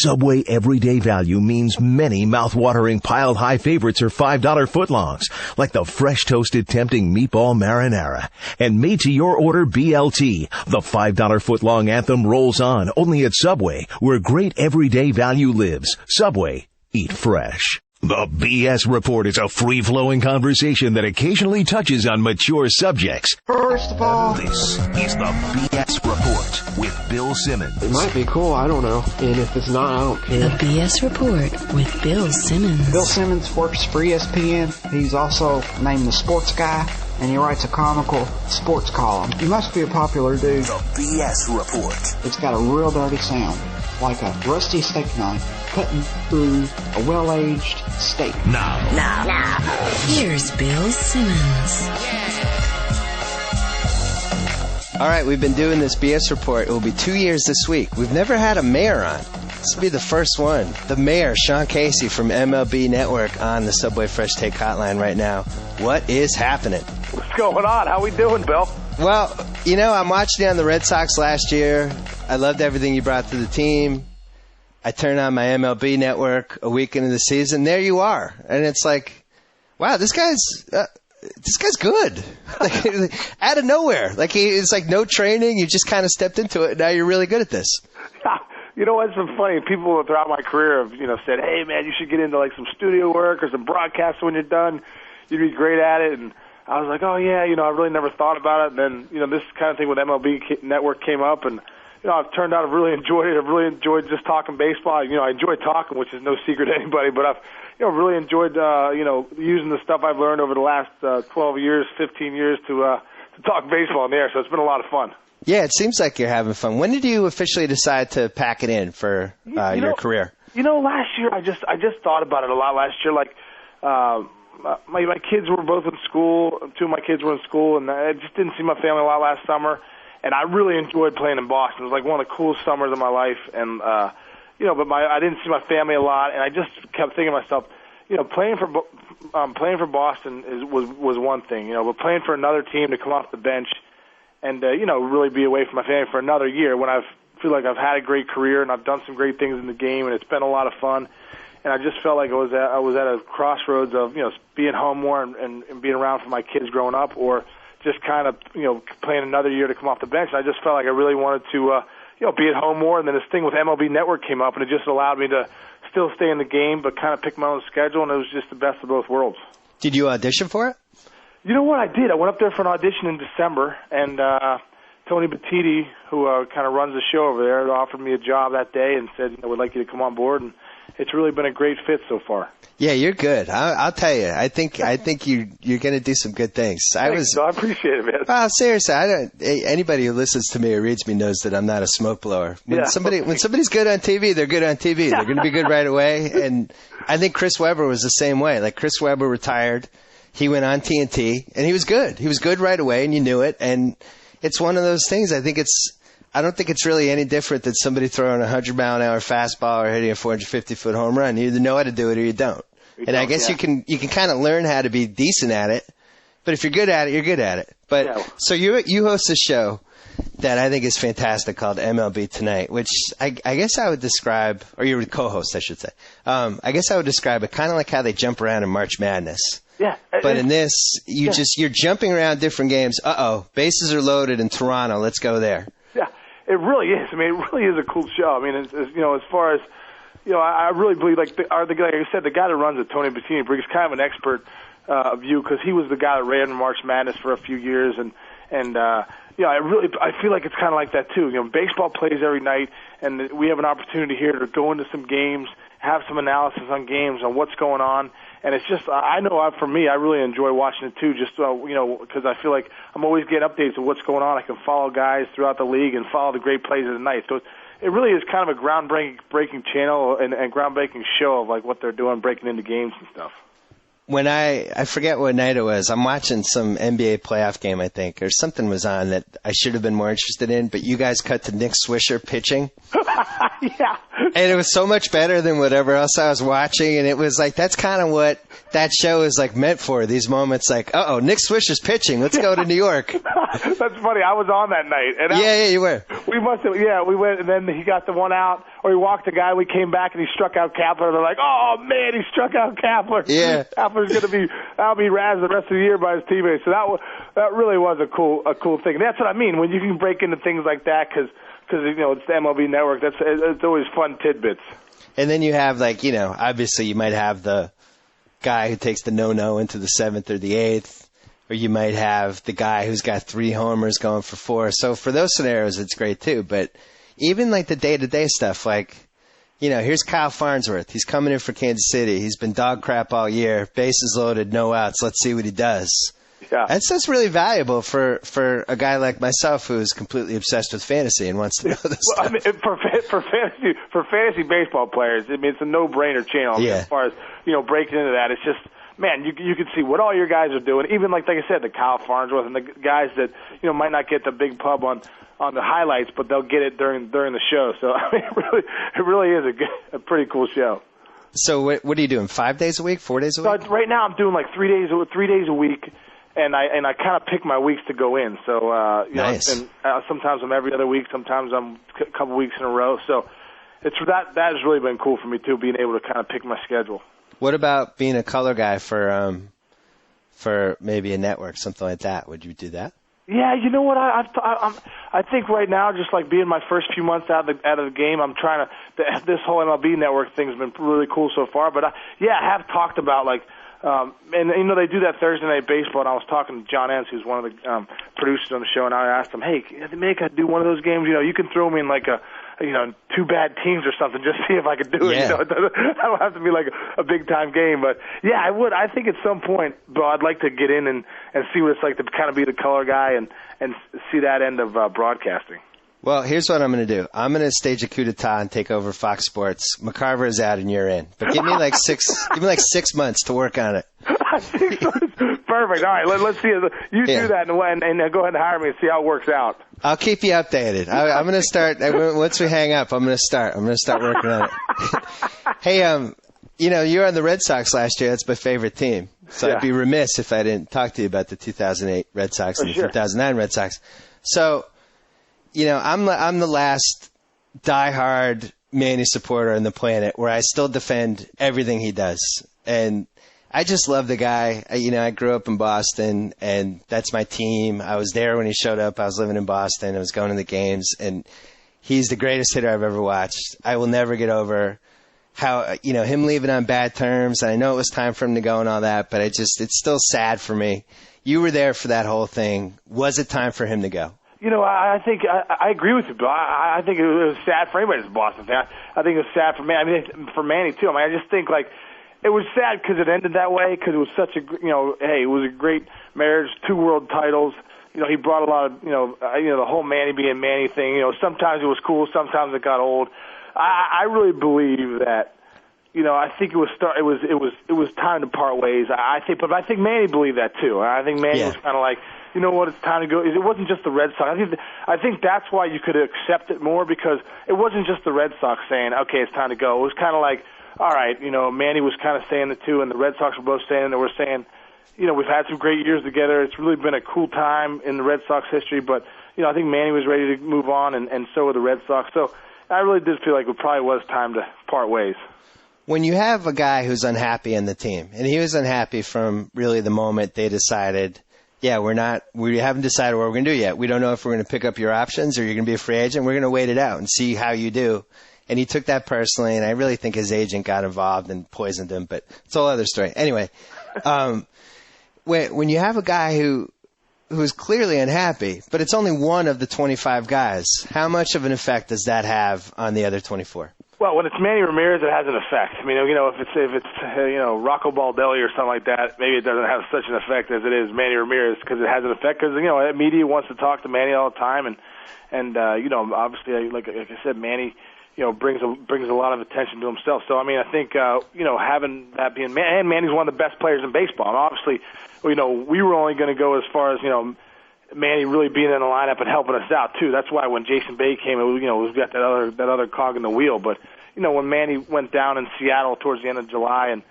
Subway everyday value means many mouth-watering piled-high favorites are $5 footlongs, like the fresh toasted tempting meatball marinara. And made-to-your-order BLT, the $5 footlong anthem rolls on, only at Subway, where great everyday value lives. Subway, eat fresh. The BS Report is a free-flowing conversation that occasionally touches on mature subjects. First of all, This is the BS Report with Bill Simmons. it might be cool, I don't know. And if it's not, I don't The care. BS Report with Bill Simmons. Bill Simmons works for ESPN. He's also named the sports guy, and he writes a comical sports column. He must be a popular dude. The BS Report. It's got a real dirty sound, like a rusty steak knife cutting through a well-aged steak. Now. Here's Bill Simmons. All right, we've been doing this BS Report. It will be 2 years this week. We've never had a mayor on. This will be the first one. The mayor, Sean Casey from MLB Network, on the Subway Fresh Take Hotline right now. What is happening? What's going on? How we doing, Bill? Well, you know, I'm watching you on the Red Sox last year. I loved everything you brought to the team. I turned on my MLB Network a week into the season. There you are. And it's like, wow, this guy's good. Like, out of nowhere. Like, it's like no training. You just kind of stepped into it. And now you're really good at this. You know what's been funny? People throughout my career have, said, hey, man, you should get into, like, some studio work or some broadcasts when you're done. You'd be great at it. And I was like, oh, yeah, I really never thought about it. And then, this kind of thing with MLB Network came up. And, I've turned out I've really enjoyed it. I've really enjoyed just talking baseball. I enjoy talking, which is no secret to anybody. But I've, really enjoyed, using the stuff I've learned over the last 12 years, 15 years to talk baseball in the air. So it's been a lot of fun. Yeah, it seems like you're having fun. When did you officially decide to pack it in for your career? Last year I just thought about it a lot. Last year, like my kids were both in school. Two of my kids were in school, and I just didn't see my family a lot last summer. And I really enjoyed playing in Boston. It was like one of the coolest summers of my life. And but I didn't see my family a lot, and I just kept thinking to myself, playing for Boston was one thing, but playing for another team to come off the bench and really be away from my family for another year when I feel like I've had a great career and I've done some great things in the game and it's been a lot of fun. And I just felt like I was at a crossroads of being home more and being around for my kids growing up, or just kind of playing another year to come off the bench. And I just felt like I really wanted to be at home more. And then this thing with MLB Network came up, and it just allowed me to still stay in the game but kind of pick my own schedule, and it was just the best of both worlds. Did you audition for it? You know what? I did. I went up there for an audition in December, and Tony Battiti, who kind of runs the show over there, offered me a job that day and said, I would like you to come on board, and it's really been a great fit so far. Yeah, you're good. I'll tell you. I think you're going to do some good things. I appreciate it, man. Well, seriously, anybody who listens to me or reads me knows that I'm not a smoke blower. When somebody's good on TV, they're good on TV. They're going to be good right away. And I think Chris Webber was the same way. Like, Chris Webber retired. He went on TNT, and he was good. He was good right away, and you knew it. And it's one of those things. I don't think it's really any different than somebody throwing a 100-mile-an-hour fastball or hitting a 450-foot home run. You either know how to do it or you don't. I guess you can kind of learn how to be decent at it. But if you're good at it, you're good at it. But yeah. So you host a show that I think is fantastic called MLB Tonight, which I guess I would describe, or you're the co-host, I should say. I guess I would describe it kind of like how they jump around in March Madness. Yeah. But in this, you're jumping around different games. Bases are loaded in Toronto. Let's go there. Yeah, it really is. I mean, it really is a cool show. I mean, it's as far as, I really believe, like I said, the guy that runs it, Tony Battini, brings kind of an expert view, because he was the guy that ran March Madness for a few years, and I feel like it's kind of like that too. Baseball plays every night, and we have an opportunity here to go into some games, have some analysis on games, on what's going on, and it's just, for me, I really enjoy watching it too, just because I feel like I'm always getting updates of what's going on. I can follow guys throughout the league and follow the great plays of the night. So it really is kind of a groundbreaking channel and groundbreaking show of like what they're doing, breaking into games and stuff. When I forget what night it was, I'm watching some NBA playoff game, I think, or something was on that I should have been more interested in, but you guys cut to Nick Swisher pitching. Yeah. And it was so much better than whatever else I was watching, and it was like, that's kind of what that show is like meant for, these moments like, Nick Swisher's pitching, let's go to New York. That's funny, I was on that night. And yeah, you were. We must have, yeah, we went, and then he got the one out, or he walked the guy, we came back, and he struck out Kapler. They're like, oh, man, he struck out Kapler. Yeah. Kapler's going to be, I'll be razzed the rest of the year by his teammates. So that really was a cool thing. And that's what I mean, when you can break into things like that, because you know, it's the MLB Network, it's always fun tidbits. And then you have, like, you know, obviously you might have the guy who takes the no-no into the 7th or the 8th, or you might have the guy who's got 3 homers going for 4. So for those scenarios, it's great too. But even like the day-to-day stuff, like, you know, here's Kyle Farnsworth. He's coming in for Kansas City. He's been dog crap all year. Bases loaded, no outs. Let's see what he does. Yeah. That's really valuable for a guy like myself who's completely obsessed with fantasy and wants to know this stuff. I mean, for fantasy baseball players, I mean, it's a no-brainer channel. I mean, as far as, you know, breaking into that, it's just, man, you can see what all your guys are doing. Even like I said, the Kyle Farnsworth and the guys that, you know, might not get the big pub on the highlights, but they'll get it during the show. So I mean, it really is a pretty cool show. So what are you doing? 5 days a week? 4 days a week? So right now I'm doing like 3 days a week. And I kind of pick my weeks to go in. So you nice. know, and sometimes I'm every other week. Sometimes I'm a couple weeks in a row. So it's that has really been cool for me too, being able to kind of pick my schedule. What about being a color guy for maybe a network, something like that? Would you do that? Yeah, you know what? I think right now, just like being my first few months out of the game, I'm trying to. This whole MLB Network thing's been really cool so far. But I have talked about like. And, you know, they do that Thursday Night Baseball, and I was talking to John Enns, who's one of the producers on the show, and I asked him, hey, maybe I could do one of those games. You know, you can throw me in like you know, 2 bad teams or something, just see if I could do it. Yeah. You know, I don't have to be like a big-time game. But, yeah, I would. I think at some point, Bill, I'd like to get in and see what it's like to kind of be the color guy and see that end of broadcasting. Well, here's what I'm going to do. I'm going to stage a coup d'etat and take over Fox Sports. McCarver is out and you're in. But give me like 6 months to work on it. Perfect. All right, let's see. You do that and go ahead and hire me and see how it works out. I'll keep you updated. I'm going to start once we hang up. I'm going to start working on it. Hey, you know, you were on the Red Sox last year. That's my favorite team. So I'd be remiss if I didn't talk to you about the 2008 Red Sox and the 2009 Red Sox. So, you know, I'm the last diehard Manny supporter on the planet where I still defend everything he does. And I just love the guy. You know, I grew up in Boston, and that's my team. I was there when he showed up. I was living in Boston. I was going to the games, and he's the greatest hitter I've ever watched. I will never get over how, you know, him leaving on bad terms. I know it was time for him to go and all that, but it's still sad for me. You were there for that whole thing. Was it time for him to go? You know, I think I agree with you, Bill. I think it was sad for anybody that's a Boston fan. I think it was sad for Manny. I mean, for Manny too. I mean, I just think like it was sad because it ended that way. Because it was such a, you know, hey, it was a great marriage, 2 world titles. You know, he brought a lot of, you know, the whole Manny being Manny thing. You know, sometimes it was cool, sometimes it got old. I really believe that. You know, I think it was time to part ways. I think Manny believed that too. I think Manny was kind of like, you know what, it's time to go. It wasn't just the Red Sox. I think that's why you could accept it more, because it wasn't just the Red Sox saying, okay, it's time to go. It was kind of like, all right, you know, Manny was kind of saying it too, and the Red Sox were both saying it. They were saying, you know, we've had some great years together. It's really been a cool time in the Red Sox history, but, you know, I think Manny was ready to move on, and so were the Red Sox. So I really did feel like it probably was time to part ways. When you have a guy who's unhappy in the team, and he was unhappy from really the moment they decided, we haven't decided what we're going to do yet. We don't know if we're going to pick up your options or you're going to be a free agent. We're going to wait it out and see how you do. And he took that personally, and I really think his agent got involved and poisoned him, but it's a whole other story. Anyway, when you have a guy who's clearly unhappy, but it's only one of the 25 guys, how much of an effect does that have on the other 24? Well, when it's Manny Ramirez, it has an effect. I mean, you know, if it's you know, Rocco Baldelli or something like that, maybe it doesn't have such an effect as it is Manny Ramirez, because it has an effect. Because, you know, media wants to talk to Manny all the time, and you know, obviously, like I said, Manny, you know, brings a lot of attention to himself. So I mean, I think you know, having that being and Manny's one of the best players in baseball, and obviously, you know, we were only going to go as far as, you know, Manny really being in the lineup and helping us out too. That's why when Jason Bay came, you know, we've got that other cog in the wheel. But you know, when Manny went down in Seattle towards the end of July, and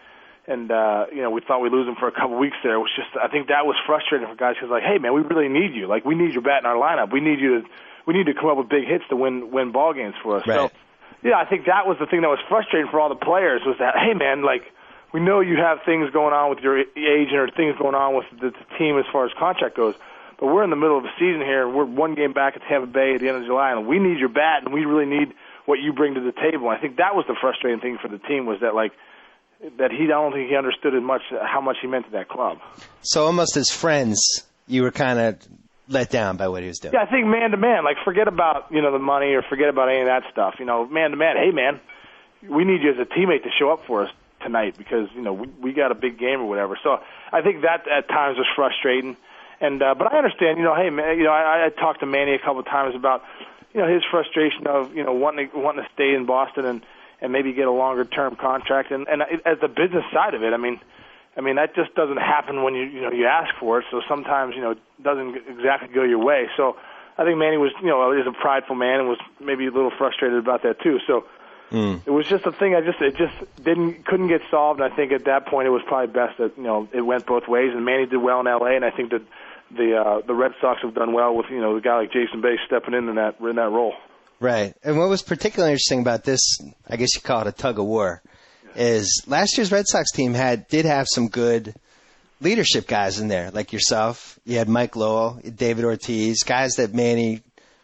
we thought we'd lose him for a couple weeks there. It was just, I think that was frustrating for guys because, like, hey, man, we really need you. Like, we need your bat in our lineup. We need to come up with big hits to win ball games for us. Right. So, yeah, I think that was the thing that was frustrating for all the players was that, hey, man, like, we know you have things going on with your agent or things going on with the team as far as contract goes, but we're in the middle of the season here. We're one game back at Tampa Bay at the end of July, and we need your bat, and we really need what you bring to the table. And I think that was the frustrating thing for the team was that, like, that I don't think he understood as much how much he meant to that club. So almost as friends, you were kind of let down by what he was doing. Yeah, I think man-to-man, like forget about, the money or forget about any of that stuff. Man-to-man, hey, man, we need you as a teammate to show up for us tonight because, we got a big game or whatever. So I think that at times was frustrating. And but I understand, hey, man, I talked to Manny a couple of times about, his frustration of, wanting to stay in Boston and maybe get a longer-term contract. And as the business side of it, I mean, that just doesn't happen when you ask for it. So sometimes, it doesn't exactly go your way. So I think Manny was, is a prideful man and was maybe a little frustrated about that too. So it was just a thing. It just couldn't get solved. And I think at that point it was probably best that, it went both ways. And Manny did well in L.A. And I think that the Red Sox have done well with, a guy like Jason Bay stepping in that role. Right. And what was particularly interesting about this, I guess you call it a tug of war, is last year's Red Sox team did have some good leadership guys in there, like yourself. You had Mike Lowell, David Ortiz, guys that Manny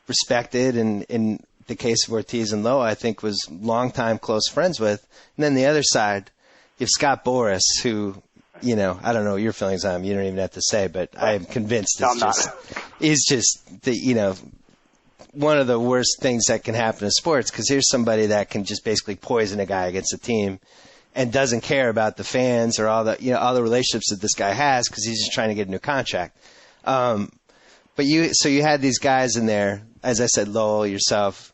respected, and in the case of Ortiz and Lowell, I think was longtime close friends with. And then the other side, you have Scott Boras, who, I don't know what your feelings on him. You don't even have to say, but I am convinced he's just the, one of the worst things that can happen in sports, because here's somebody that can just basically poison a guy against a team and doesn't care about the fans or all the relationships that this guy has because he's just trying to get a new contract. But you had these guys in there, as I said, Lowell, yourself,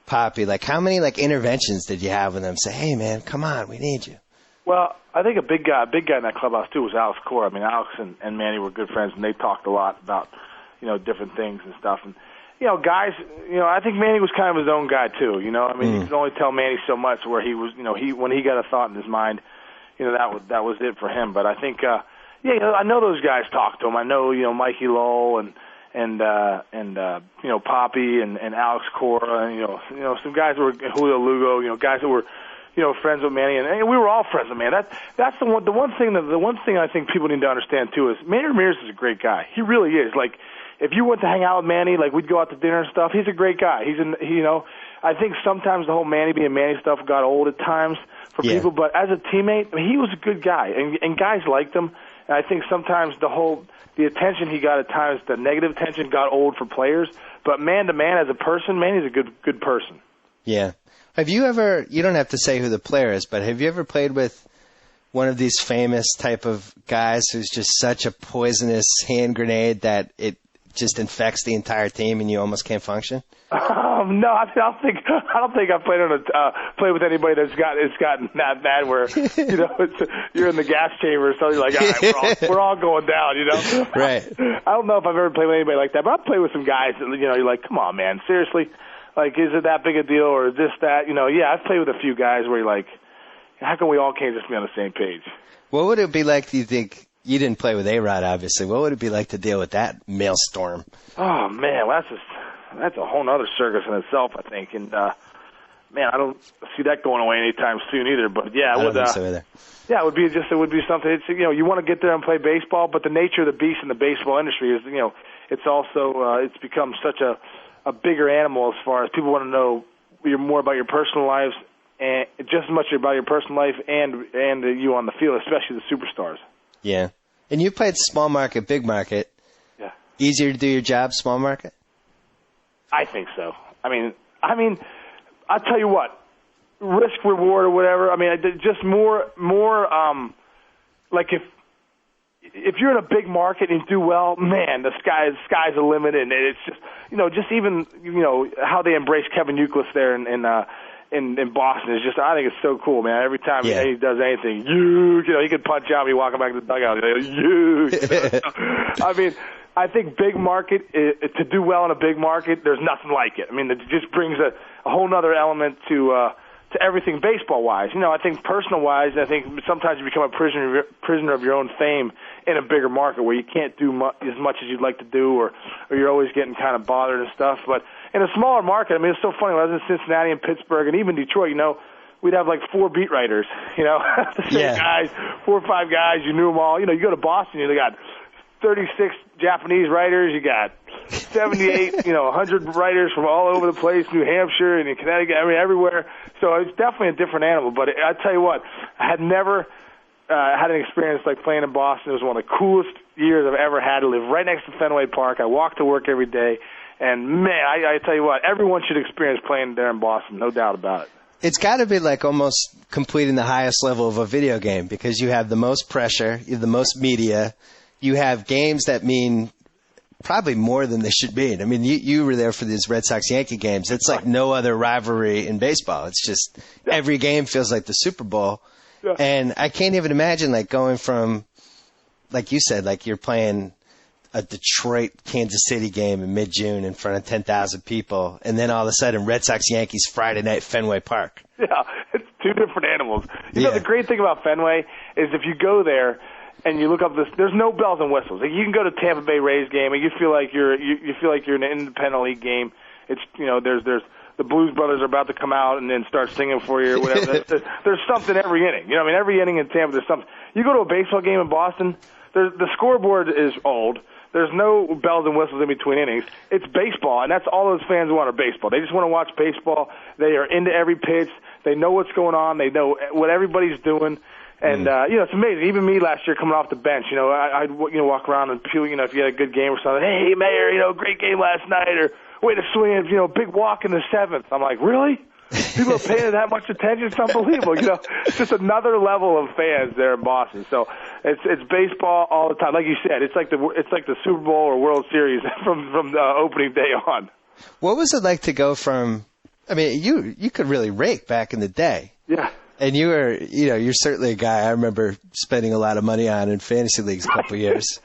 Poppy. Like, how many interventions did you have with them? Say, hey man, come on, we need you. Well, I think a big guy in that clubhouse too was Alex Cora. I mean, Alex and Manny were good friends, and they talked a lot about different things and stuff. And guys, I think Manny was kind of his own guy too. You can only tell Manny so much where he was. When he got a thought in his mind, that was it for him. But I think, I know those guys talked to him. I know, Mikey Lowell and Poppy and Alex Cora, and some guys that were Julio Lugo, guys that were friends with Manny, and we were all friends with Manny. That's the one thing I think people need to understand too is Manny Ramirez is a great guy. He really is. Like, if you went to hang out with Manny, like we'd go out to dinner and stuff, he's a great guy. I think sometimes the whole Manny being Manny stuff got old at times for people, but as a teammate, he was a good guy, and guys liked him. And I think sometimes the attention he got at times, the negative attention got old for players, but man to man as a person, Manny's a good person. Yeah. Have you ever, you don't have to say who the player is, but have you ever played with one of these famous type of guys who's just such a poisonous hand grenade that it just infects the entire team and you almost can't function? No, I don't think I've played with anybody that's gotten that bad where you're in the gas chamber, so you're like, all right, we're all going down, Right. I don't know if I've ever played with anybody like that, but I've played with some guys that you're like, come on, man, seriously, like, is it that big a deal or is this that? Yeah, I've played with a few guys where you're like, how come we all can't just be on the same page? What would it be like? Do you think? You didn't play with A-Rod, obviously. What would it be like to deal with that maelstrom? Oh man, that's a whole other circus in itself, I think. And man, I don't see that going away anytime soon either. But yeah, I don't think so either. Yeah, it would be something. It's you want to get there and play baseball, but the nature of the beast in the baseball industry is it's also it's become such a bigger animal as far as people want to know more about your personal lives and just as much about your personal life and you on the field, especially the superstars. Yeah. And you played small market, big market. Yeah. Easier to do your job, small market? I think so. I mean, I'll tell you what, risk reward or whatever. I mean, just more like if you're in a big market and you do well, man, the sky's the limit, and it's just just even how they embrace Kevin Youkilis there in Boston is just, I think it's so cool, man. Every time he does anything, he could punch out me walking back to the dugout. I mean, I think big market, to do well in a big market, there's nothing like it. I mean, it just brings a whole other element to to everything baseball-wise. I think personal-wise, I think sometimes you become a prisoner of your own fame in a bigger market where you can't do as much as you'd like to do, or you're always getting kind of bothered and stuff. But in a smaller market, I mean, it's so funny. When I was in Cincinnati and Pittsburgh and even Detroit, we'd have like 4 beat writers, the same guys, 4 or 5 guys. You knew them all. You go to Boston, you got 36 Japanese writers. You got 78, 100 writers from all over the place, New Hampshire and in Connecticut, everywhere. So it's definitely a different animal. But I tell you what, I had never had an experience like playing in Boston. It was one of the coolest years I've ever had. To live right next to Fenway Park. I walk to work every day. And, man, I tell you what, everyone should experience playing there in Boston, no doubt about it. It's got to be like almost completing the highest level of a video game because you have the most pressure, you have the most media, you have games that mean probably more than they should mean. I mean, you were there for these Red Sox-Yankee games. It's like no other rivalry in baseball. It's just every game feels like the Super Bowl. Yeah. And I can't even imagine like going from, like you said, like you're playing a Detroit-Kansas City game in mid-June in front of 10,000 people, and then all of a sudden Red Sox-Yankees Friday night Fenway Park. Yeah, it's 2 different animals. The great thing about Fenway is if you go there and you look up there's no bells and whistles. Like you can go to Tampa Bay Rays game and you feel like you're in an independent league game. It's there's the Blues Brothers are about to come out and then start singing for you or whatever. there's something every inning. Every inning in Tampa there's something. You go to a baseball game in Boston, the scoreboard is old. There's no bells and whistles in between innings. It's baseball, and that's all those fans want are baseball. They just want to watch baseball. They are into every pitch. They know what's going on. They know what everybody's doing. And, it's amazing. Even me last year coming off the bench, I'd walk around and feel, if you had a good game or something, hey, Mayor, great game last night, or way to swing, big walk in the 7th. I'm like, really? People are paying that much attention. It's unbelievable. It's just another level of fans there in Boston. So it's baseball all the time. Like you said, it's like the Super Bowl or World Series from the opening day on. What was it like to go from? I mean, you could really rake back in the day. Yeah. And you were, you're certainly a guy I remember spending a lot of money on in fantasy leagues a couple of years,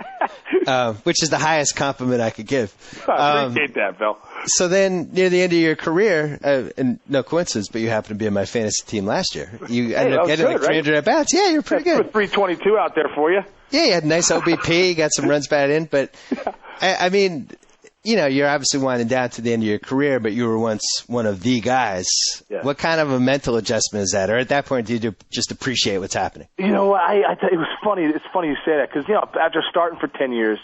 which is the highest compliment I could give. I appreciate that, Bill. So then, near the end of your career, and no coincidence, but you happened to be in my fantasy team last year. You ended up getting like 300 at bats. Yeah, you're pretty good. 322 out there for you. Yeah, you had a nice OBP, got some runs batted in, but I mean, you're obviously winding down to the end of your career, but you were once one of the guys. Yeah. What kind of a mental adjustment is that? Or at that point, do you just appreciate what's happening? I tell you, it was funny. It's funny you say that because, after starting for 10 years,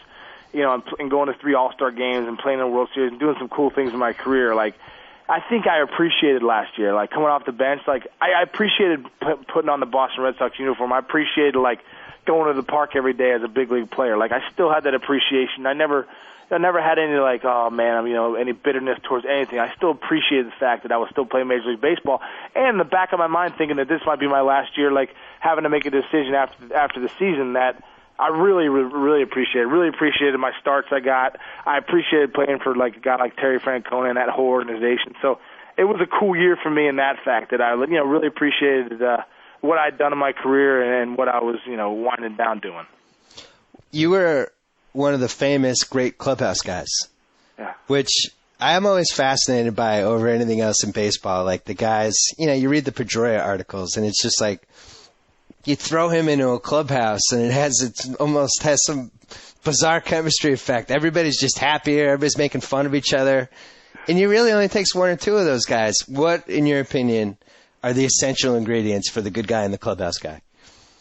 and going to 3 All-Star games and playing in the World Series and doing some cool things in my career, like, I think I appreciated last year, like, coming off the bench. Like, I appreciated putting on the Boston Red Sox uniform. I appreciated, like, going to the park every day as a big league player. Like, I still had that appreciation. I never had any, like, oh, man, any bitterness towards anything. I still appreciated the fact that I was still playing Major League Baseball. And in the back of my mind thinking that this might be my last year, like, having to make a decision after the season that I really, really appreciated. Really appreciated my starts I got. I appreciated playing for, like, a guy like Terry Francona and that whole organization. So it was a cool year for me in that fact that I, really appreciated what I'd done in my career and what I was, winding down doing. You were one of the famous great clubhouse guys, which I'm always fascinated by over anything else in baseball. Like the guys, you read the Pedroia articles, and it's just like you throw him into a clubhouse, and it almost has some bizarre chemistry effect. Everybody's just happier. Everybody's making fun of each other, and you really only takes 1 or 2 of those guys. What, in your opinion, are the essential ingredients for the good guy and the clubhouse guy?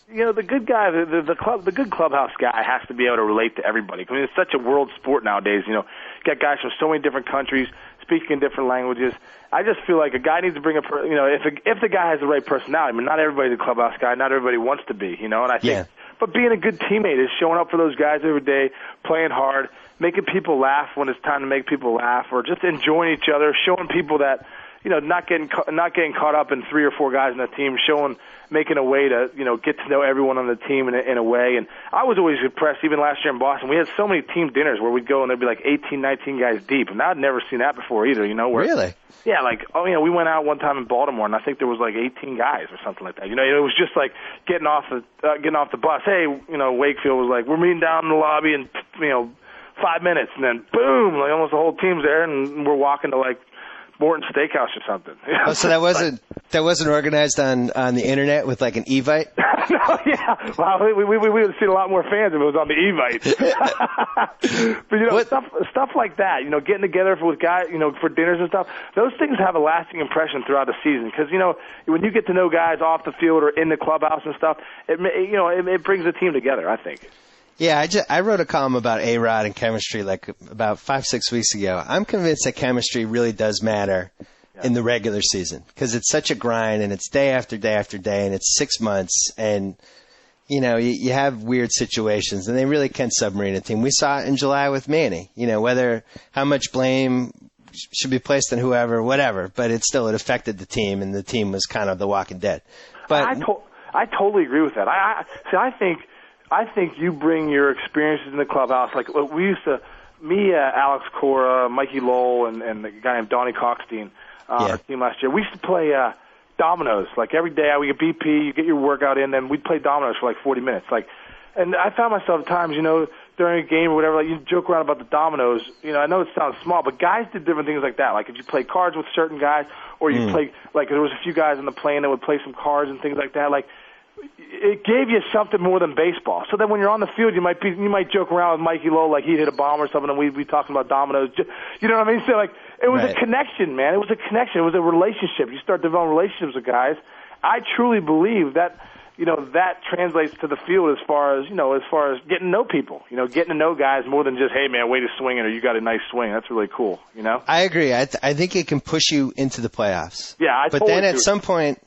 The good guy, the good clubhouse guy has to be able to relate to everybody. I mean, it's such a world sport nowadays. You got guys from so many different countries speaking in different languages. I just feel like a guy needs to bring if the guy has the right personality. I mean, not everybody's a clubhouse guy. Not everybody wants to be. And I think, but being a good teammate is showing up for those guys every day, playing hard, making people laugh when it's time to make people laugh, or just enjoying each other, showing people that. Not getting caught up in 3 or 4 guys in the team, making a way to, get to know everyone on the team in a way. And I was always impressed, even last year in Boston. We had so many team dinners where we'd go and there'd be like 18, 19 guys deep. And I'd never seen that before either, Really? Yeah, we went out one time in Baltimore and I think there was like 18 guys or something like that. It was just like getting off the bus. Hey, Wakefield was like, we're meeting down in the lobby in, 5 minutes. And then boom, like almost the whole team's there and we're walking to like Morton Steakhouse or something. Oh, so that wasn't organized on the internet with like an Evite? No, yeah. Well, we would have seen a lot more fans if it was on the Evite. But stuff like that, getting together with guys, for dinners and stuff. Those things have a lasting impression throughout the season because when you get to know guys off the field or in the clubhouse and stuff, it brings the team together, I think. Yeah, I wrote a column about A-Rod and chemistry like about 5-6 weeks ago. I'm convinced that chemistry really does matter in the regular season because it's such a grind and it's day after day after day and it's 6 months and, you have weird situations and they really can submarine a team. We saw it in July with Manny, how much blame should be placed on whoever, whatever, but it affected the team and the team was kind of the Walking Dead. But I totally agree with that. I think you bring your experiences in the clubhouse. Like we used to, Alex Cora, Mikey Lowell, and the guy named Donnie Cockstein, our team last year. We used to play dominoes. Like every day, we get BP, you get your workout in, then we'd play dominoes for like 40 minutes. And I found myself at times, during a game or whatever, like you joke around about the dominoes. I know it sounds small, but guys did different things like that. Like if you play cards with certain guys, or you play, like there was a few guys on the plane that would play some cards and things like that. Like it gave you something more than baseball. So then when you're on the field, you might joke around with Mikey Lowe like he'd hit a bomb or something, and we'd be talking about dominoes. You know what I mean? So like it was a connection, man. It was a connection. It was a relationship. You start developing relationships with guys. I truly believe that that translates to the field as far as getting to know people. Getting to know guys more than just, hey man, way to swing it, or you got a nice swing. That's really cool. I agree. I think it can push you into the playoffs. Yeah, but then at some point,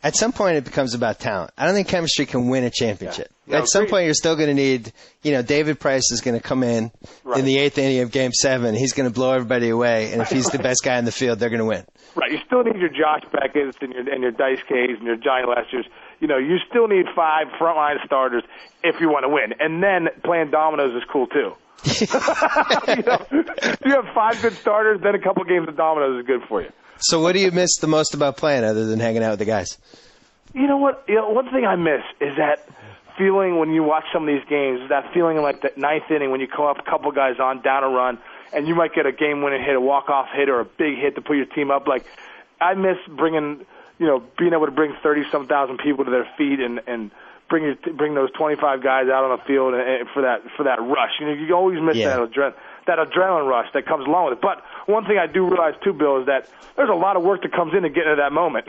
it becomes about talent. I don't think chemistry can win a championship. Yeah. At some point, you're still going to need, David Price is going to come in the 8th inning of Game 7. He's going to blow everybody away, and if he's the best guy in the field, they're going to win. Right. You still need your Josh Beckett's and your Dice K's and your Johnny Lesters. You still need 5 frontline starters if you want to win. And then playing dominoes is cool, too. You have 5 good starters, then a couple games of dominoes is good for you. So what do you miss the most about playing other than hanging out with the guys? You know what? One thing I miss is that feeling when you watch some of these games, that feeling in like the 9th inning when you come up a couple guys on, down a run, and you might get a game-winning hit, a walk-off hit, or a big hit to put your team up. Like, I miss being able to bring 30-some thousand people to their feet and bring those 25 guys out on the field and for that rush. You always miss that adrenaline rush that comes along with it. But one thing I do realize, too, Bill, is that there's a lot of work that comes into getting to that moment.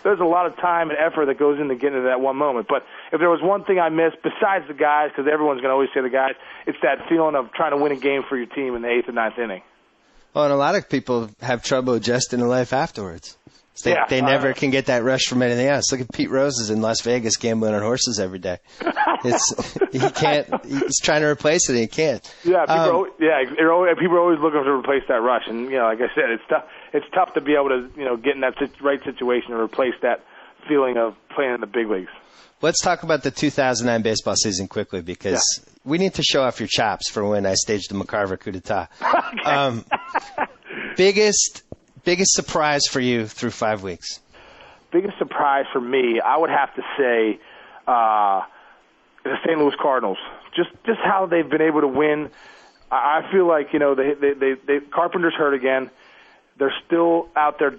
There's a lot of time and effort that goes into getting to that one moment. But if there was one thing I missed, besides the guys, because everyone's going to always say the guys, it's that feeling of trying to win a game for your team in the 8th and 9th inning. Well, and a lot of people have trouble adjusting to life afterwards. They never can get that rush from anything else. Look at Pete Rose is in Las Vegas gambling on horses every day. He can't. He's trying to replace it, and he can't. Yeah, people are always looking to replace that rush, and like I said, it's tough. It's tough to be able to get in that right situation and replace that feeling of playing in the big leagues. Let's talk about the 2009 baseball season quickly because we need to show off your chops for when I staged the McCarver coup d'etat. Biggest surprise for you through 5 weeks? Biggest surprise for me, I would have to say the St. Louis Cardinals. Just how they've been able to win. I feel like they Carpenter's hurt again. They're still out there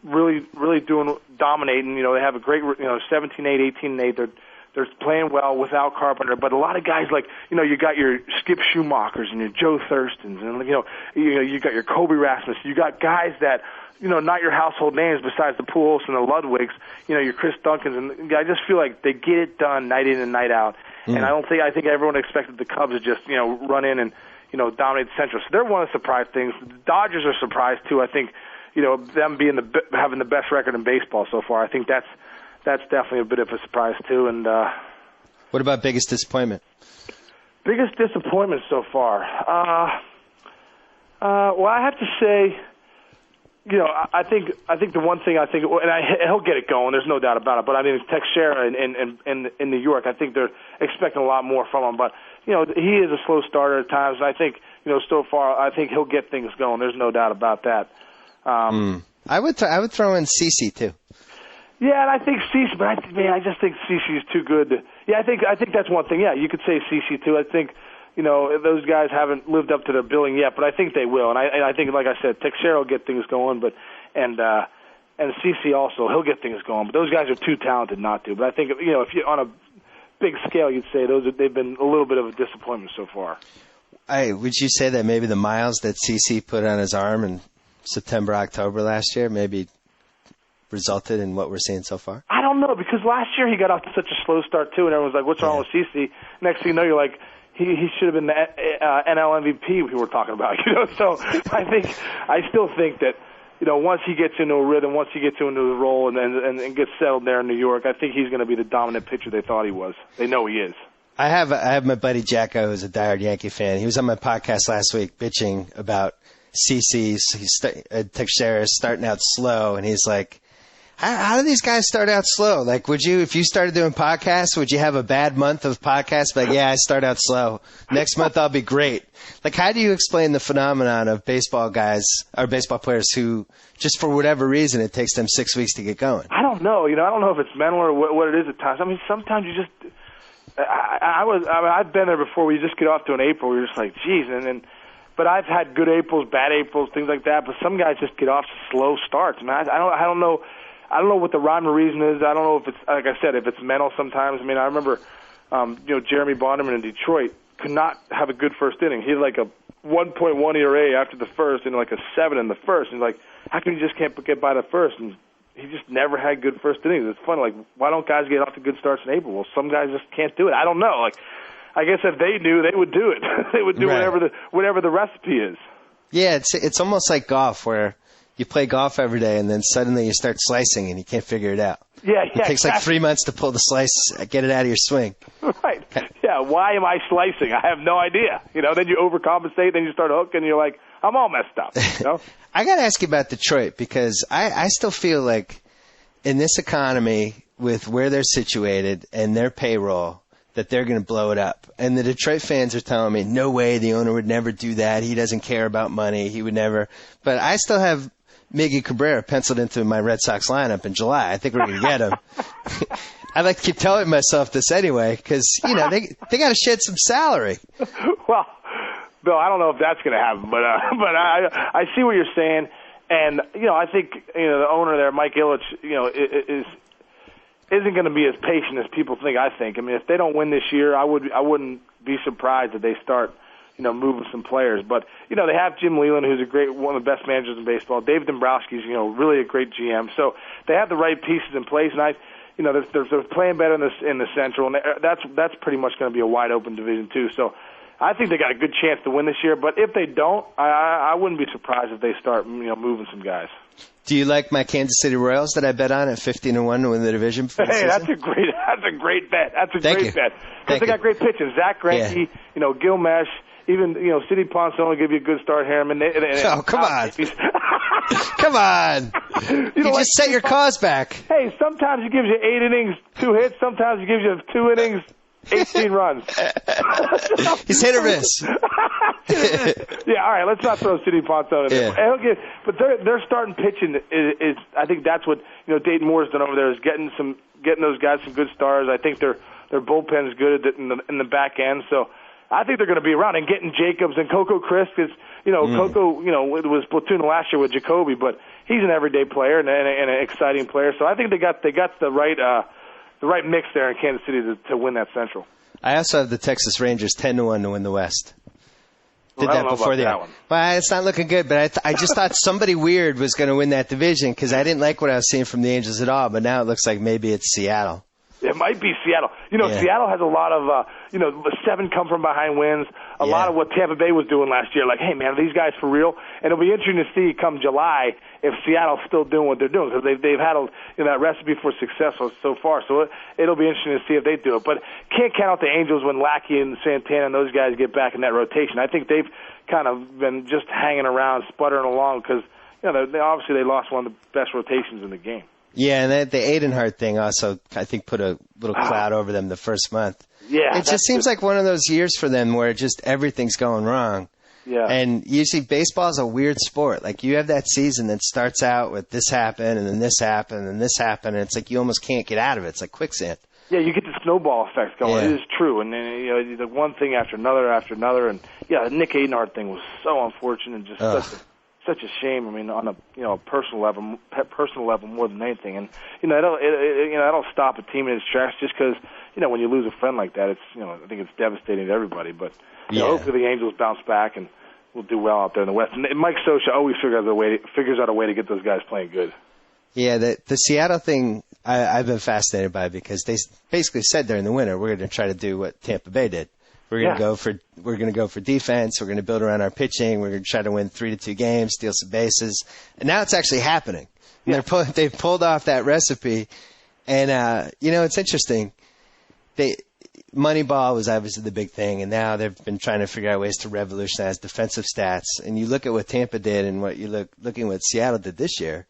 really dominating. They have a great 17-8, 18-8. They're playing well without Carpenter, but a lot of guys like you got your Skip Schumachers and your Joe Thurstons, and you got your Kobe Rasmus. You got guys that not your household names besides the Pujols and the Ludwigs. Your Chris Duncans, and I just feel like they get it done night in and night out. And I think everyone expected the Cubs to just run in and dominate the Central. So they're one of the surprise things. The Dodgers are surprised too. I think them being having the best record in baseball so far. I think that's definitely a bit of a surprise too. And what about biggest disappointment? Biggest disappointment so far. Well, I have to say, I think the one thing he'll get it going. There's no doubt about it. But I mean, Teixeira in New York, I think they're expecting a lot more from him. But he is a slow starter at times. And I think so far, I think he'll get things going. There's no doubt about that. I would throw in CeCe too. Yeah, and I think CeCe, but I just think CeCe is too good. I think that's one thing. Yeah, you could say CeCe too. I think those guys haven't lived up to their billing yet, but I think they will. And I think, like I said, Teixeira will get things going, and CC also, he'll get things going. But those guys are too talented not to. But I think, if you on a big scale, you'd say they've been a little bit of a disappointment so far. Would you say that maybe the miles that CC put on his arm in September, October last year maybe resulted in what we're seeing so far? I don't know, because last year he got off to such a slow start too, and everyone's like, "What's wrong with CC?" Next thing you know, you're like, he should have been the NL MVP we were talking about. So I still think that once he gets into a rhythm, once he gets into the role and gets settled there in New York, I think he's going to be the dominant pitcher they thought he was. They know he is. I have my buddy Jacko, who's a diehard Yankee fan. He was on my podcast last week bitching about CC's Teixeira starting out slow, and he's like, how do these guys start out slow? Like, if you started doing podcasts, would you have a bad month of podcasts? Like, yeah, I start out slow. Next month I'll be great. Like, how do you explain the phenomenon of baseball guys or baseball players who, just for whatever reason, it takes them 6 weeks to get going? I don't know. I don't know if it's mental or what it is at times. I mean, sometimes you just, I've been there before where you just get off to an April where you're just like, geez, but I've had good Aprils, bad Aprils, things like that. But some guys just get off slow starts. Man, I don't know. I don't know what the rhyme or reason is. I don't know if it's, like I said, if it's mental sometimes. I mean, I remember, Jeremy Bonderman in Detroit could not have a good first inning. He had like a 1.1 ERA after the first and like a 7 in the first. And like, how come you just can't get by the first? And he just never had good first innings. It's funny. Like, why don't guys get off to good starts in April? Well, some guys just can't do it. I don't know. Like, I guess if they knew, they would do it. They would do whatever the recipe is. Yeah, it's almost like golf where you play golf every day, and then suddenly you start slicing, and you can't figure it out. Yeah, it takes like 3 months to pull the slice, get it out of your swing. Right. Yeah, why am I slicing? I have no idea. Then you overcompensate, then you start hooking, and you're like, I'm all messed up. I got to ask you about Detroit, because I still feel like in this economy, with where they're situated and their payroll, that they're going to blow it up. And the Detroit fans are telling me, no way, the owner would never do that. He doesn't care about money. He would never. But I still have Miggy Cabrera penciled into my Red Sox lineup in July. I think we're going to get him. I like to keep telling myself this anyway, because, they got to shed some salary. Well, Bill, I don't know if that's going to happen, but I see what you're saying. And, I think, the owner there, Mike Ilitch, isn't going to be as patient as people think, I think. I mean, if they don't win this year, I wouldn't be surprised if they start moving some players. But, they have Jim Leland, who's one of the best managers in baseball. Dave Dombrowski's, really a great GM. So they have the right pieces in place, and they're playing better in the Central, and that's pretty much going to be a wide open division too. So I think they got a good chance to win this year. But if they don't, I wouldn't be surprised if they start moving some guys. Do you like my Kansas City Royals that I bet on at 15-1 to win the division? Hey, that's a great bet. That's a great bet. Because they got great pitching. Zach Greinke, Gil Mesh. Even, City Ponson will give you a good start, Harriman. Come on. Come on. You just set your cause back. Hey, sometimes he gives you 8 innings, 2 hits. Sometimes he gives you 2 innings, 18 runs. He's hit or miss. Yeah, all right, let's not throw City Ponson in there. But their starting pitching is I think that's what, Dayton Moore's done over there, is getting those guys some good stars. I think their bullpen is good in the back end, so I think they're going to be around. And getting Jacobs and Coco Crisp is, Coco, it was platoon last year with Jacoby, but he's an everyday player and an exciting player. So I think they got the right mix there in Kansas City to win that Central. I also have the Texas Rangers 10-1 to win the West. Did that before the one. Well, it's not looking good, but I just thought somebody weird was going to win that division because I didn't like what I was seeing from the Angels at all. But now it looks like maybe it's Seattle. It might be Seattle. Seattle has a lot of, 7 come from behind wins. A lot of what Tampa Bay was doing last year. Like, hey, man, are these guys for real? And it'll be interesting to see come July if Seattle's still doing what they're doing, because they've had that recipe for success so far. So it'll be interesting to see if they do it. But can't count out the Angels when Lackey and Santana and those guys get back in that rotation. I think they've kind of been just hanging around, sputtering along, because obviously they lost one of the best rotations in the game. Yeah, and the Aidenhart thing also, I think, put a little cloud over them the first month. Yeah. It just seems like one of those years for them where just everything's going wrong. Yeah. And usually baseball is a weird sport. Like you have that season that starts out with this happened and then this happened and this happened. And it's like you almost can't get out of it. It's like quicksand. Yeah, you get the snowball effect going. Yeah. It is true. And then, the one thing after another. And, the Nick Adenard thing was so unfortunate and just such a shame. I mean, on a personal level more than anything. And, that'll stop a team in its tracks just because, when you lose a friend like that, it's, I think it's devastating to everybody. But, hopefully the Angels bounce back and will do well out there in the West. And Mike Scioscia always figures out a way to get those guys playing good. Yeah, the Seattle thing I've been fascinated by because they basically said during the winter we're going to try to do what Tampa Bay did. We're going to go for defense. We're going to build around our pitching. We're going to try to win 3-2 games, steal some bases, and now it's actually happening. And they've pulled off that recipe, and it's interesting. Moneyball was obviously the big thing, and now they've been trying to figure out ways to revolutionize defensive stats. And you look at what Tampa did and what looking at what Seattle did this year.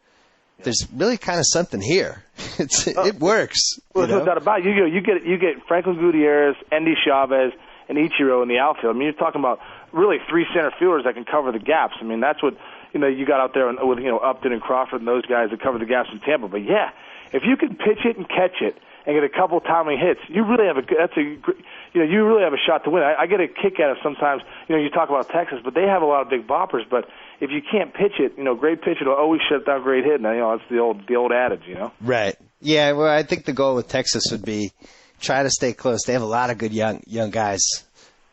There's really kind of something here. It works. Well, there's no doubt about it. You get Franklin Gutierrez, Endy Chavez, and Ichiro in the outfield. I mean, you're talking about really 3 center fielders that can cover the gaps. I mean, that's what you got out there with Upton and Crawford and those guys that cover the gaps in Tampa. But yeah, if you can pitch it and catch it and get a couple timely hits, you really have you really have a shot to win. I get a kick out of sometimes. You talk about Texas, but they have a lot of big boppers. But if you can't pitch it, great pitch, it'll always shut down great hit. And that's the old adage, Right. Yeah. Well, I think the goal with Texas would be try to stay close. They have a lot of good young guys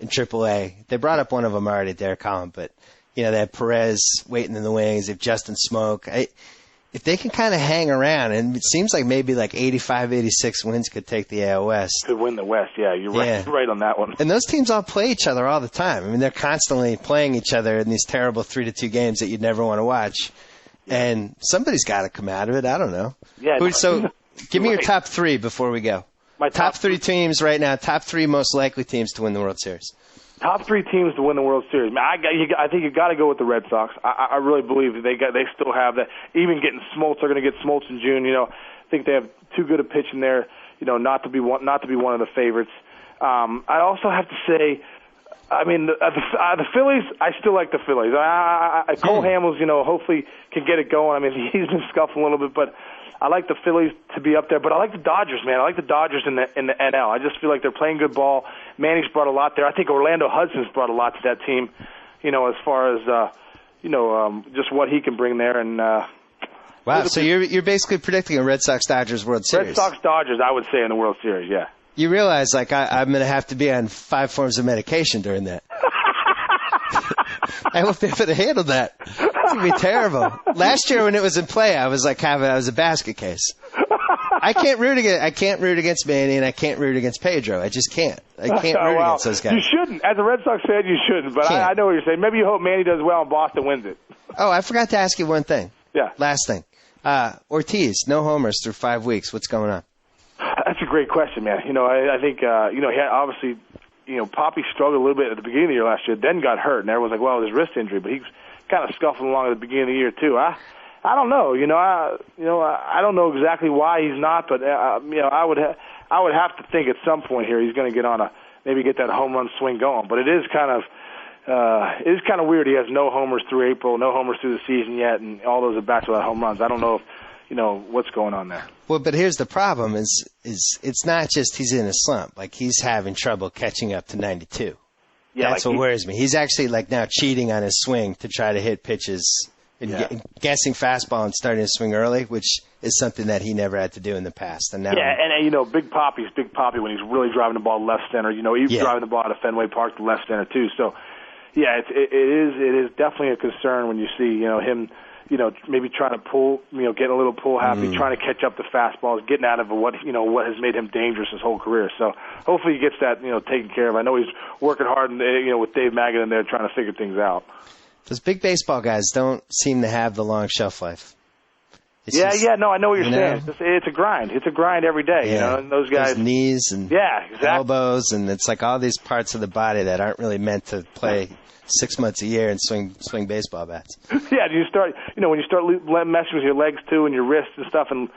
in AAA. They brought up one of them already, Derek Collin, but they have Perez waiting in the wings. They have Justin Smoke. If they can kind of hang around, and it seems like maybe 85, 86 wins could take the AL West. Could win the West, yeah. You're right. You're right on that one. And those teams all play each other all the time. I mean, they're constantly playing each other in these terrible 3-2 games that you'd never want to watch. And somebody's got to come out of it. I don't know. Yeah. So give me your top 3 before we go. My top 3 teams right now, top 3 most likely teams to win the World Series. Top 3 teams to win the World Series. I think you got to go with the Red Sox. I really believe they still have that. Even getting Smoltz, they're going to get Smoltz in June. I think they have too good a pitch in there. Not to be one of the favorites. I also have to say, the Phillies. I still like the Phillies. Cole Hamels, hopefully can get it going. I mean, he's been scuffling a little bit, but I like the Phillies to be up there, but I like the Dodgers, man. I like the Dodgers in the NL. I just feel like they're playing good ball. Manny's brought a lot there. I think Orlando Hudson's brought a lot to that team, as far as just what he can bring there. And wow, so you're basically predicting a Red Sox-Dodgers World Series. Red Sox-Dodgers, I would say, in the World Series, yeah. You realize, I'm going to have to be on 5 forms of medication during that. I won't be able to handle that. It's going to be terrible. Last year when it was in play, I was I was a basket case. I can't root against Manny, and I can't root against Pedro. I just can't. I can't root against those guys. You shouldn't. As a Red Sox fan, you shouldn't. But I know what you're saying. Maybe you hope Manny does well and Boston wins it. Oh, I forgot to ask you one thing. Yeah. Last thing. Ortiz, no homers through 5 weeks. What's going on? That's a great question, man. I think, he had obviously, Poppy struggled a little bit at the beginning of the year last year, then got hurt, and everyone's like, well, it was his wrist injury, but he's kind of scuffling along at the beginning of the year, too. I don't know. I don't know exactly why he's not, but, I would have to think at some point here he's going to get on maybe get that home run swing going. But it is kind of weird. He has no homers through April, no homers through the season yet, and all those at-bats without home runs. I don't know if, what's going on there. Well, but here's the problem is it's not just he's in a slump. He's having trouble catching up to 92. Yeah, that's what worries me. He's actually now cheating on his swing to try to hit pitches and guessing fastball and starting to swing early, which is something that he never had to do in the past. And now Big Poppy's Big Poppy when he's really driving the ball left center. He's driving the ball out of Fenway Park to left center too. So, yeah, it is definitely a concern when you see him. Maybe trying to pull, getting a little pull happy, trying to catch up the fastballs, getting out of what has made him dangerous his whole career. So hopefully he gets that, taken care of. I know he's working hard, with Dave Maggott in there trying to figure things out. Those big baseball guys don't seem to have the long shelf life. I know what you're saying. It's a grind. It's a grind every day, and those guys. Those knees and exactly. elbows, and it's all these parts of the body that aren't really meant to play 6 months a year and swing baseball bats. Yeah, you start, when you start messing with your legs too and your wrists and stuff, and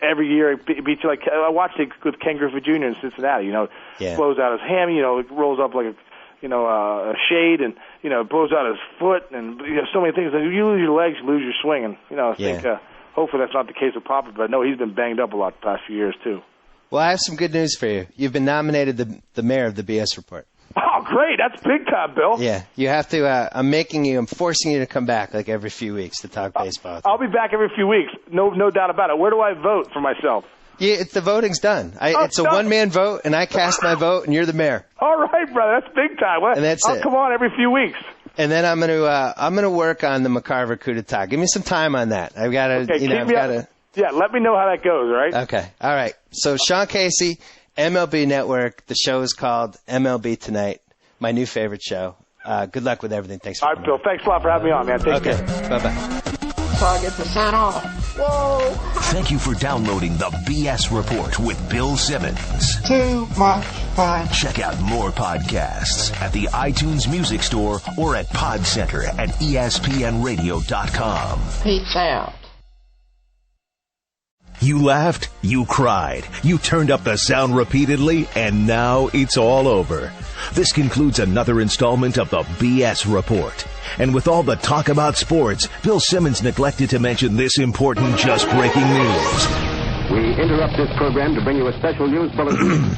every year it beats you. I watched it with Ken Griffey Jr. in Cincinnati. Blows out his hammy, it rolls up like a shade, and blows out his foot, and so many things. If you lose your legs, you lose your swing, and I think hopefully that's not the case with Papa, but I know he's been banged up a lot the past few years too. Well, I have some good news for you. You've been nominated the mayor of the BS Report. Oh, great! That's big time, Bill. Yeah, you have to. I'm forcing you to come back like every few weeks to talk baseball. I'll be back every few weeks. No doubt about it. Where do I vote for myself? Yeah, the voting's done. It's a one-man vote, and I cast my vote, and you're the mayor. All right, brother. That's big time. And that's I'll come on every few weeks. And then I'm gonna work on the McCarver coup d'etat. Give me some time on that. I've got to. Yeah, let me know how that goes. All right. Okay. All right. So Sean Casey, MLB Network. The show is called MLB Tonight. My new favorite show. Good luck with everything. Thanks for coming. All right, Bill. Thanks a lot for having me on, man. Take care. Bye-bye. So I get to sign off. Whoa. Thank you for downloading the BS Report with Bill Simmons. Too much fun. Check out more podcasts at the iTunes Music Store or at PodCenter at ESPNRadio.com. Peace out. You laughed, you cried, you turned up the sound repeatedly, and now it's all over. This concludes another installment of the BS Report. And with all the talk about sports, Bill Simmons neglected to mention this important just breaking news. We interrupt this program to bring you a special news bulletin.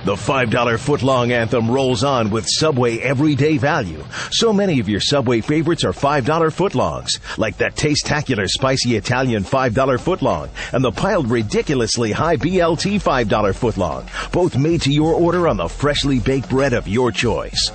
The $5 footlong anthem rolls on with Subway everyday value. So many of your Subway favorites are $5 footlongs, like that taste-tacular spicy Italian $5 footlong and the piled ridiculously high BLT $5 footlong, both made to your order on the freshly baked bread of your choice.